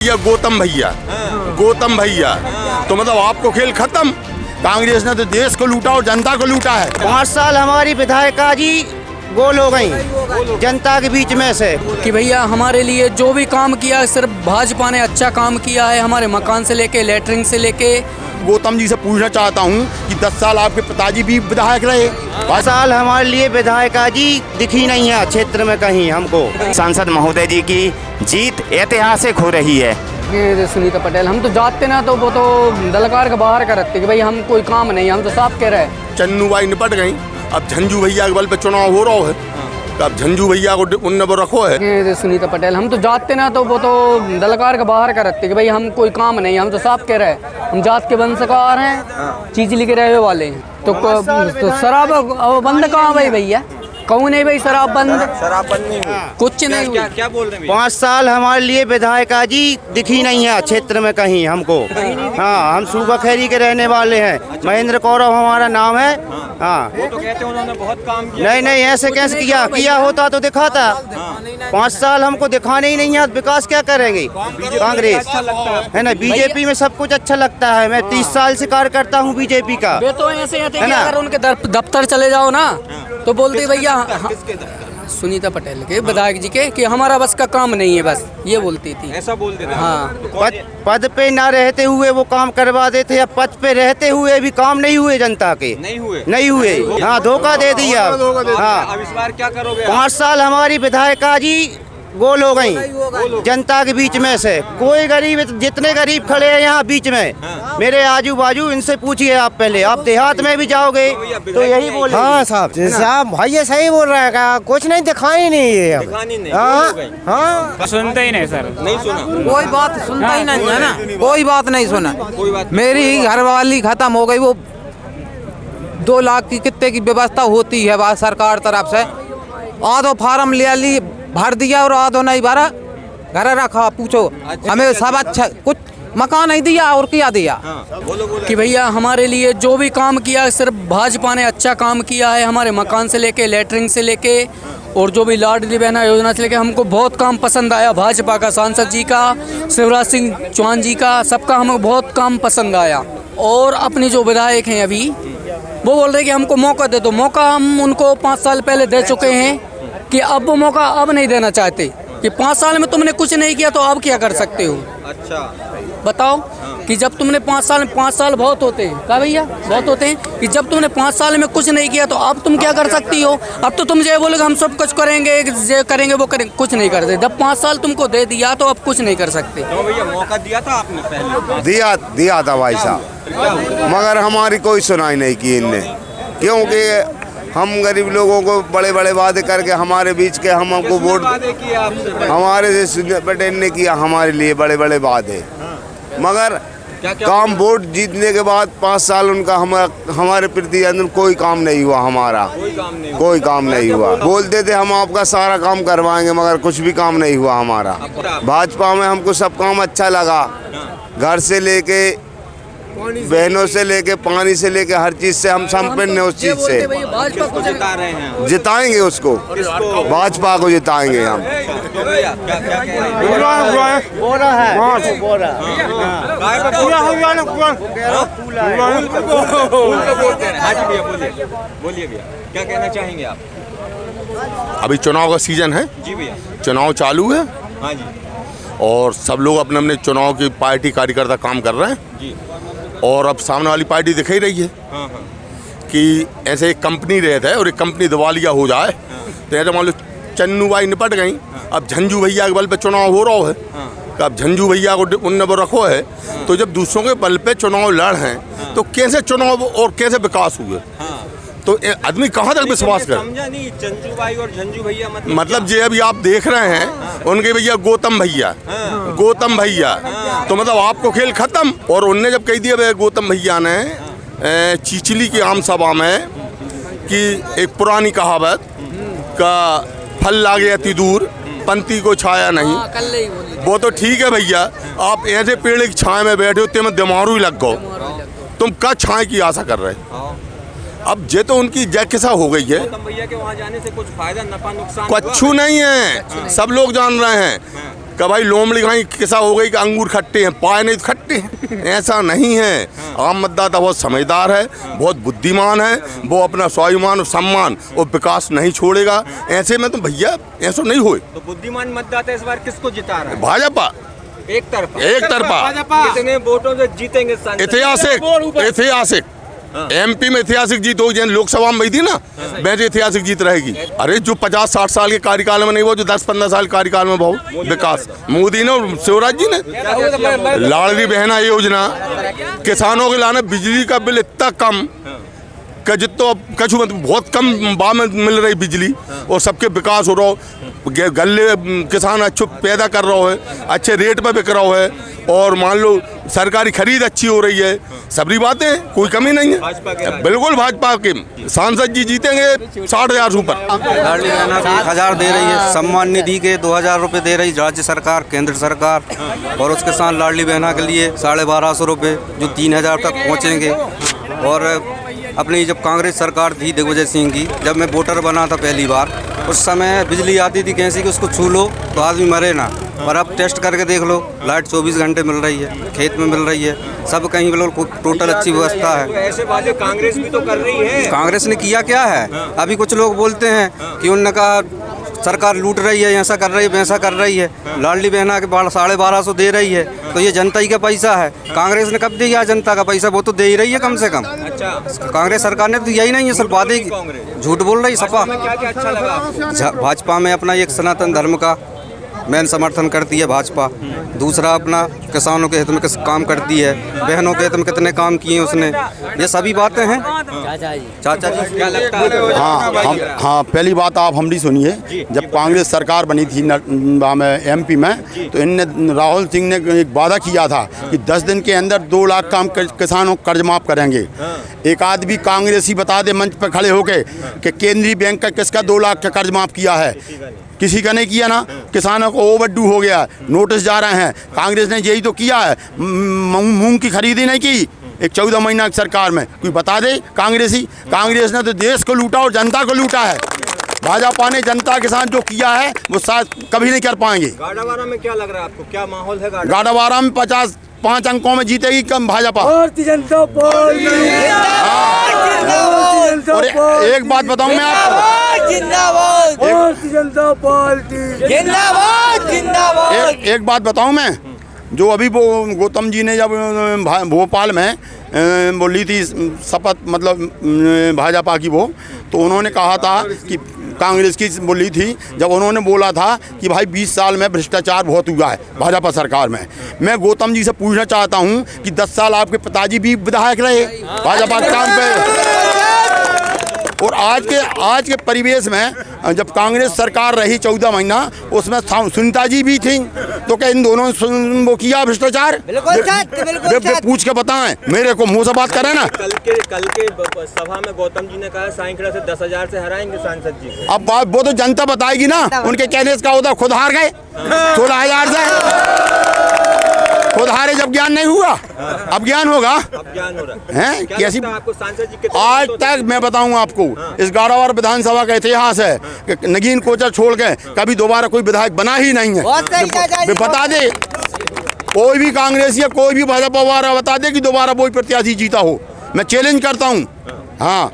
ये गौतम भैया तो मतलब आपको खेल खत्म। कांग्रेस ने तो देश को लूटा और जनता को लूटा है। 5 साल हमारी विधायिका जी गोल हो गई जनता के बीच में से कि भैया हमारे लिए जो भी काम किया सिर्फ भाजपा ने अच्छा काम किया है। हमारे मकान से लेके लेटरिंग से लेके। गौतम जी से पूछना चाहता हूँ कि 10 साल आपके पिताजी भी विधायक रहे। 5 साल हमारे लिए विधायिका जी दिखी नहीं है क्षेत्र में कहीं हमको। सांसद महोदय जी की जीत ऐतिहासिक हो रही है। ये सुनीता पटेल हम तो जाते ना तो वो तो दलकार का बाहर का रखते कि भाई हम कोई काम नहीं, हम तो साफ कह रहे हैं। चन्नू बाई निपट गई, अब झंझू भैया के बल पे चुनाव हो रहा है। अब झंझू भैया को उनने वो रखो है। ये सुनीता पटेल हम तो जाते ना तो वो तो दलकार का बाहर का रखते कि भाई हम कोई काम नहीं, हम तो साफ कह रहे हैं। हम जात के वंशकार हैं, चीज लिखे रहे वाले हैं। तो शराब बंद कहाँ भाई भैया? कौन है भाई शराब बंद नहीं हुई। कुछ नहीं हुई। क्या बोल रहे हैं? 5 साल हमारे लिए विधायिका जी दिखी नहीं है क्षेत्र में कहीं हमको। हाँ, हम सूबा खैरी के रहने वाले हैं। महेंद्र कौरव हमारा नाम है। हाँ, वो तो कहते हैं उन्होंने बहुत काम किया। नहीं ऐसे कैसे किया होता तो दिखाता। 5 साल हमको दिखाने ही नहीं है, विकास क्या करेंगे कांग्रेस है ना। बीजेपी में सब कुछ अच्छा लगता है। मैं 30 साल से कार्य करता हूँ बीजेपी का। वे तो ऐसे हैं कि अगर उनके दफ्तर चले जाओ ना तो बोलते भैया सुनीता पटेल के विधायक जी के कि हमारा बस का काम नहीं है, बस ये बोलती थी। ऐसा बोलते थे। हाँ, पद पे ना रहते हुए वो काम करवा देते, या पद पे रहते हुए भी काम नहीं हुए जनता के। नहीं हुए। हाँ, धोखा दे दिया। हाँ, अब इस बार क्या करोगे? 5 साल हमारी विधायिका जी गोल हो गई जनता के बीच में से। कोई गरीब, जितने गरीब खड़े हैं यहाँ बीच में मेरे आजू बाजू, इनसे पूछिए आप। पहले आप देहात में भी जाओगे तो यही बोल। हाँ साहब भाई ये सही बोल रहा है। कुछ नहीं दिखाई नहीं है। हाँ, सुनते ही नहीं सर। नहीं सुना कोई बात सुनता ही नहीं है ना। कोई बात नहीं सुना। कोई बात। मेरी घरवाली खत्म हो गई। वो 2 लाख की कितने की व्यवस्था होती है बात सरकार तरफ से। आधो फार्म ले ली, भर दिया और आधो नहीं भरा, घर रखा। पूछो हमें सब अच्छा, कुछ मकान नहीं दिया और क्या दिया। बोलो। कि भैया हमारे लिए जो भी काम किया सिर्फ भाजपा ने अच्छा काम किया है। हमारे मकान से लेके लेटरिंग से लेके और जो भी लाडली बहना योजना से लेके हमको बहुत काम पसंद आया। भाजपा का, सांसद जी का, शिवराज सिंह चौहान जी का, सबका हमको बहुत काम पसंद आया। और अपने जो विधायक हैं अभी वो बोल रहे कि हमको मौका दे दो। मौका हम उनको 5 साल पहले दे चुके हैं कि अब वो मौका अब नहीं देना चाहते कि 5 साल में तुमने कुछ नहीं किया तो अब क्या कर सकते हो। अच्छा बताओ कि जब तुमने 5 साल बहुत होते हैं। क्या भैया बहुत होते हैं कि जब तुमने 5 साल में कुछ नहीं किया तो अब तुम क्या कर सकती हो। अब तो तुम जो बोलोगे हम सब कुछ करेंगे, ये करेंगे वो करेंगे, कुछ नहीं करते। जब 5 साल तुमको दे दिया तो अब कुछ नहीं कर सकते। तो भैया मौका दिया था आपने पहले? दिया था भाई साहब, मगर हमारी कोई सुनाई नहीं की इनने। क्योंकि हम गरीब लोगों को बड़े बड़े वादे करके हमारे बीच के हमको वोट हमारे से सुनीता पटेल ने किया हमारे लिए बड़े बड़े वादे। मगर काम वोट जीतने के बाद 5 साल उनका हमारे प्रति अंदर कोई काम नहीं हुआ। हमारा कोई काम नहीं हुआ। बोलते थे हम आपका सारा काम करवाएंगे, मगर कुछ भी काम नहीं हुआ हमारा। भाजपा में हमको सब काम अच्छा लगा, घर से लेके बहनों से लेके पानी से लेके हर चीज से हम संपन्न है। उस चीज से जिता रहे हैं। जिताएंगे उसको, भाजपा को जिताएंगे हम। बोलिए भैया, क्या कहना चाहेंगे आप? अभी चुनाव का सीजन है जी भैया। चुनाव चालू है। हाँ जी। और सब लोग अपने अपने चुनाव की पार्टी कार्यकर्ता काम कर रहे हैं जी। और अब सामने वाली पार्टी दिख ही रही है कि ऐसे एक कंपनी रहता है और एक कंपनी दिवालिया हो जाए तो ऐसा मान लो चन्नू बाई निपट गई, अब झंझू भैया के बल पे चुनाव हो रहा है। अब झंझू भैया को उनने वो रखो है। तो जब दूसरों के बल पे चुनाव लड़ हैं तो कैसे चुनाव और कैसे विकास हुए, तो आदमी कहाँ तक विश्वास करे। समझा नहीं, चंचू भाई और झंझू भैया मतलब जो अभी आप देख रहे हैं उनके भैया गौतम भैया तो मतलब आपको खेल खत्म। और उनने जब कह दिया भाई गौतम भैया ने चिचली की आम सभा में कि एक पुरानी कहावत का फल लागे अति दूर, पंक्ति को छाया नहीं। वो तो ठीक है भैया, आप ऐसे पेड़ की छाया में बैठे होते में दिमारू ही लग गो, तुम क्या छाया की आशा कर रहे। अब ये तो उनकी जय किसा हो गई है। भैया के वहाँ जाने से कुछ फायदा नफा नुकसान कुछ नहीं है, सब लोग जान रहे हैं। कि भाई लोमड़ी कहीं किसा हो गई कि अंगूर खट्टे हैं, पाए नहीं तो खट्टे हैं, ऐसा नहीं है। आम मतदाता बहुत समझदार है, बहुत बुद्धिमान है, वो अपना स्वाभिमान और सम्मान और विकास नहीं छोड़ेगा। ऐसे में तो भैया ऐसा नहीं होए। तो बुद्धिमान मतदाता इस बार किसको जिता रहा है? भाजपा एक तरफा कितने वोटों से जीतेंगे सांसद? ऐतिहासिक एमपी में ऐतिहासिक जीत होगी, जैसे लोकसभा में हुई थी ना, वैसे ऐतिहासिक जीत रहेगी। अरे जो 50-60 साल के कार्यकाल में नहीं वो जो 10-15 साल कार्यकाल में बहुत विकास मोदी ने और शिवराज जी ने। लाडली बहना योजना, किसानों के लाने बिजली का बिल इतना कम कि जितो कछु बहुत कम भाव में मिल रही बिजली और सबके विकास हो रहा हो, गले किसान अच्छे पैदा कर रहा है, अच्छे रेट पे बिक रहा है, और मान लो सरकारी खरीद अच्छी हो रही है। सबरी बातें, कोई कमी नहीं है। बिल्कुल भाजपा के सांसद जी जीतेंगे 60,000 से ऊपर। लाडली बहना 1,000 दे रही है, सम्मान निधि के 2,000 रुपये दे रही राज्य सरकार, केंद्र सरकार, और उसके साथ लाडली बहना के लिए 1,250 रुपये जो 3,000 तक पहुँचेंगे। और अपनी जब कांग्रेस सरकार थी दिग्विजय सिंह की, जब मैं वोटर बना था पहली बार, उस समय बिजली आती थी कैसी कि उसको छू लो तो आदमी मरे ना, और अब टेस्ट करके देख लो, लाइट 24 घंटे मिल रही है, खेत में मिल रही है, सब कहीं बिल्कुल टोटल अच्छी व्यवस्था है। तो ऐसे बातें कांग्रेस भी तो कर रही है। कांग्रेस ने किया क्या है? अभी कुछ लोग बोलते हैं कि उन्होंने कहा सरकार लूट रही है, ऐसा कर रही है, वैसा कर रही है। लाडली बहना के 1,250 दे रही है, तो ये जनता ही का पैसा है। कांग्रेस ने कब दिया जनता का पैसा? वो तो दे ही रही है कम से कम। अच्छा, कांग्रेस सरकार ने तो दिया ही नहीं है, सिर्फ वादे झूठ बोल रही सपा। क्या अच्छा लगा? भाजपा में अपना एक सनातन धर्म का मेन समर्थन करती है भाजपा। दूसरा अपना किसानों के हित में काम करती है, बहनों के हित में कितने काम किए उसने, ये सभी बातें हैं। चाचा जी क्या लगता है? हाँ, पहली बात आप हमारी सुनिए। जब कांग्रेस सरकार बनी थी एमपी में, तो इनने राहुल सिंह ने एक वादा किया था कि 10 दिन के अंदर 2 लाख काम किसानों को कर्ज माफ़ करेंगे। एक आदमी कांग्रेसी बता दे मंच पर खड़े होके कि केंद्रीय बैंक का किसका 2 लाख का कर्ज माफ़ किया है? किसी का नहीं किया ना। किसानों को ओवरड्यू हो गया, नोटिस जा रहे हैं। कांग्रेस ने यही तो किया है, मूंग की खरीदी नहीं की एक 14 महीना की सरकार में। कोई बता दे कांग्रेस ने तो देश को लूटा और जनता को लूटा है। भाजपा ने जनता के साथ जो किया है वो शायद कभी नहीं कर पाएंगे। गाड़ावारा में क्या लग रहा है आपको, क्या माहौल है? गाड़ावारा में 5 अंकों में जीतेगी कम भाजपा। और एक बात बताऊं मैं आपको, एक बात बताऊं मैं, जो अभी वो गौतम जी ने जब भोपाल में वो ली थी शपथ, मतलब भाजपा की, वो तो उन्होंने कहा था कि कांग्रेस की बोली थी, जब उन्होंने बोला था कि भाई 20 साल में भ्रष्टाचार बहुत हुआ है भाजपा सरकार में। मैं गौतम जी से पूछना चाहता हूं कि 10 साल आपके पिताजी भी विधायक रहे भाजपा के काम पे, और आज के परिवेश में जब कांग्रेस सरकार रही 14 महीना, उसमें सुनीता जी भी थी, तो क्या इन दोनों ने वो किया भ्रष्टाचार? पूछ के बताएं, मेरे को मुंह से बात करें ना। कल के सभा में गौतम जी ने कहा साइंखड़ा से 10,000 से हराएंगे सांसद जी। अब वो तो जनता बताएगी ना। उनके कहने का होता खुद हार गए 16,000 से। खुद हारे जब ज्ञान नहीं हुआ, अब ज्ञान होगा। अब ज्ञान हो रहा है कैसी? आपको सांसद जी आज तक मैं बताऊं आपको, इस गाड़ावार विधानसभा का इतिहास है कि नगीन कोचर छोड़ के कभी दोबारा कोई विधायक बना ही नहीं है। बता दे कोई भी कांग्रेसी या कोई भी भाजपा वाला बता दे कि दोबारा कोई प्रत्याशी जीता हो, मैं चैलेंज करता हूं। हाँ।